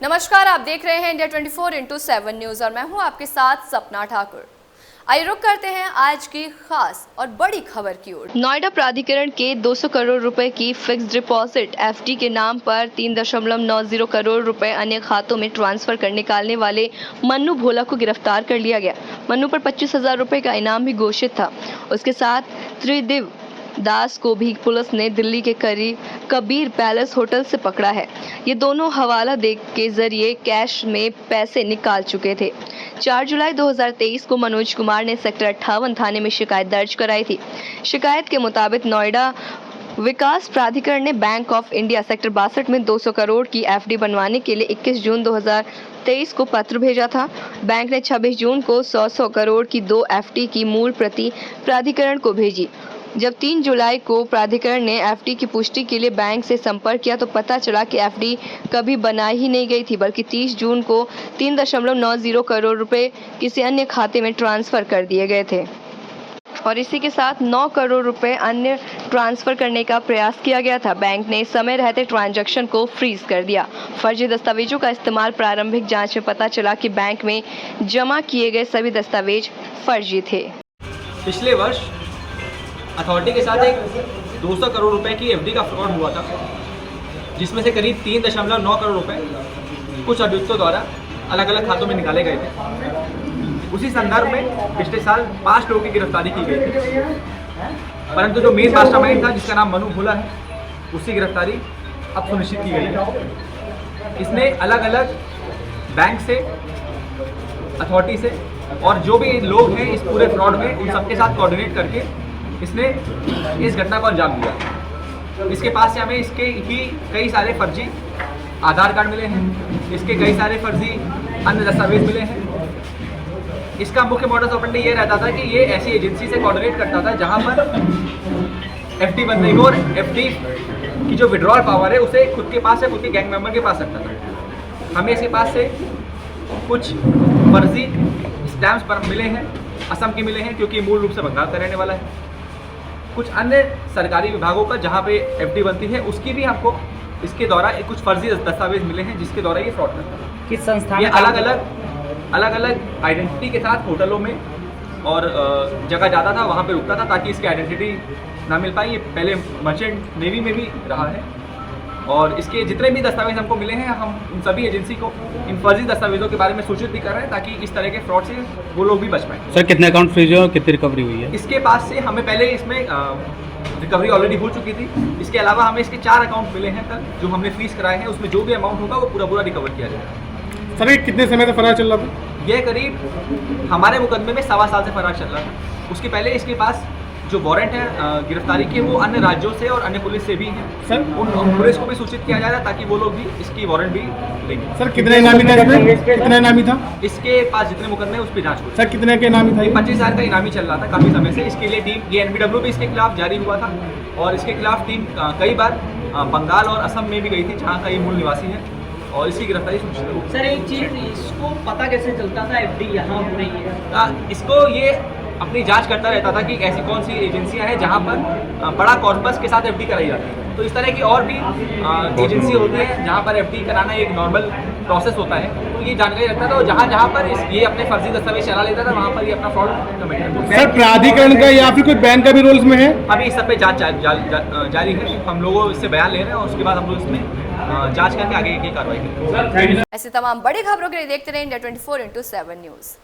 नमस्कार, आप देख रहे हैं इंडिया 24/7 न्यूज और मैं हूं आपके साथ सपना ठाकुर। आइए रुक करते हैं आज की खास और बड़ी खबर की ओर। नोएडा प्राधिकरण के 200 करोड़ रुपए की फिक्स्ड डिपॉजिट एफडी के नाम पर 3.90 करोड़ रुपए अन्य खातों में ट्रांसफर कर निकालने वाले मन्नू भोला को गिरफ्तार कर लिया गया। मन्नू पर 25,000 रुपए का इनाम भी घोषित था। उसके साथ त्रिदिव दास को भी पुलिस ने दिल्ली के करीब कबीर पैलेस होटल से पकड़ा है। ये दोनों हवाला दे के जरिए कैश में पैसे निकाल चुके थे। 4 जुलाई 2023 को मनोज कुमार ने सेक्टर 58 थाने में शिकायत दर्ज कराई थी। शिकायत के मुताबिक नोएडा विकास प्राधिकरण ने बैंक ऑफ इंडिया सेक्टर 62 में 200 करोड़ की एफडी बनवाने के लिए 21 जून 2023 को पत्र भेजा था। बैंक ने 26 जून को 100 करोड़ की 2 एफडी की मूल प्रति प्राधिकरण को भेजी। जब 3 जुलाई को प्राधिकरण ने एफडी की पुष्टि के लिए बैंक से संपर्क किया तो पता चला कि एफडी कभी बनाई ही नहीं गई थी, बल्कि 30 जून को 3.90 करोड़ रुपए किसी अन्य खाते में ट्रांसफर कर दिए गए थे और इसी के साथ 9 करोड़ रुपए अन्य ट्रांसफर करने का प्रयास किया गया था। बैंक ने समय रहते ट्रांजैक्शन को फ्रीज कर दिया। फर्जी दस्तावेजों का इस्तेमाल प्रारंभिक जांच में पता चला कि बैंक में जमा किए गए सभी दस्तावेज फर्जी थे। पिछले वर्ष अथॉरिटी के साथ एक 200 करोड़ रुपए की एफडी का फ्रॉड हुआ था, जिसमें से करीब 3.9 करोड़ रुपए कुछ अभियुक्तों द्वारा अलग अलग खातों में निकाले गए थे। उसी संदर्भ में पिछले साल 5 लोगों की गिरफ्तारी की गई थी, परंतु जो मेन मास्टरमाइंड था जिसका नाम मनु भोला है, उसकी गिरफ्तारी अब सुनिश्चित की गई है। इसने अलग अलग बैंक से, अथॉरिटी से और जो भी लोग हैं इस पूरे फ्रॉड में, उन सबके साथ कोऑर्डिनेट करके इसने इस घटना को अंजाम दिया। इसके पास से हमें इसके ही कई सारे फर्जी आधार कार्ड मिले हैं, इसके कई सारे फर्जी अन्य दस्तावेज मिले हैं। इसका मुख्य मॉडस ऑपरेंडी ये रहता था कि ये ऐसी एजेंसी से कोऑर्डिनेट करता था जहां पर एफडी बनने को और एफडी की जो विड्रॉल पावर है उसे खुद के पास या खुद के गैंग मेंबर के पास रखता था। हमें इसके पास से कुछ फर्जी स्टैम्प्स पर मिले हैं, असम के मिले हैं क्योंकि मूल रूप से बंगाल का रहने वाला है। कुछ अन्य सरकारी विभागों का जहां पे एफडी बनती है उसकी भी हमको इसके द्वारा कुछ फर्जी दस्तावेज मिले हैं जिसके द्वारा ये फ्रॉड करता है। किस संस्थान ये अलग अलग आइडेंटिटी के साथ होटलों में और जगह जाता था, वहाँ पे रुकता था ताकि इसकी आइडेंटिटी ना मिल पाए। ये पहले मर्चेंट नेवी में भी रहा है और इसके जितने भी दस्तावेज हमको मिले हैं, हम उन सभी एजेंसी को इन फर्जी दस्तावेजों के बारे में सूचित भी कर रहे हैं ताकि इस तरह के फ्रॉड से वो लोग भी बच पाएँ। सर, कितने अकाउंट फ्रीज हुए और कितनी रिकवरी हुई है? इसके पास से हमें पहले इसमें रिकवरी ऑलरेडी हो चुकी थी। इसके अलावा हमें इसके 4 अकाउंट मिले हैं कल, जो हमने फ्रीज कराए हैं। उसमें जो भी अमाउंट होगा वो पूरा रिकवर किया जाएगा। सर, ये कितने समय से फरार चल रहा था? यह करीब हमारे मुकदमे में 1.25 साल से फरार चल रहा था। उसके पहले इसके पास जो वारंट है गिरफ्तारी के, वो अन्य राज्यों से और अन्य पुलिस से भी हैं। सर, उन पुलिस को भी सूचित किया जा रहा है ताकि वो लोग भी इसकी वारंट भी लेंगे। सर, कितने इनामी था इसमें? कितना इनामी था इसके पास जितने मुकदमे हैं उस पर जाँच हो। सर, कितने का इनामी था? 25,000 का इनामी चल रहा था काफ़ी समय से। इसके लिए टीम ये NBW भी इसके खिलाफ जारी हुआ था और इसके खिलाफ टीम कई बार बंगाल और असम में भी गई थी जहाँ का ये मूल निवासी है और इसकी गिरफ्तारी सुनिश्चित हो। सर, एक चीज़, इसको पता कैसे चलता था एफडी यहाँ हो रही है? इसको ये अपनी जांच करता रहता था कि ऐसी कौन सी एजेंसियां हैं जहां पर बड़ा कॉर्पस के साथ एफडी कराई जाती है। तो इस तरह की और भी एजेंसी होती है जहां पर एफडी कराना एक नॉर्मल प्रोसेस होता है। तो ये जानकारी रखता था और जहां पर ये अपने फर्जी दस्तावेज चला लेता था वहां पर ये अपना फ्रॉड कमिट करता था। सर, प्राधिकरण का या फिर कोई बैंक का भी रोल इसमें है? अभी इस सब पे जाँच जारी है। हम लोगों इससे बयान ले रहे हैं और उसके बाद हम लोग इसमें जाँच करके आगे की कार्रवाई करेंगे। ऐसी तमाम बड़ी खबरों के लिए देखते रहे इंडिया 24/7 न्यूज।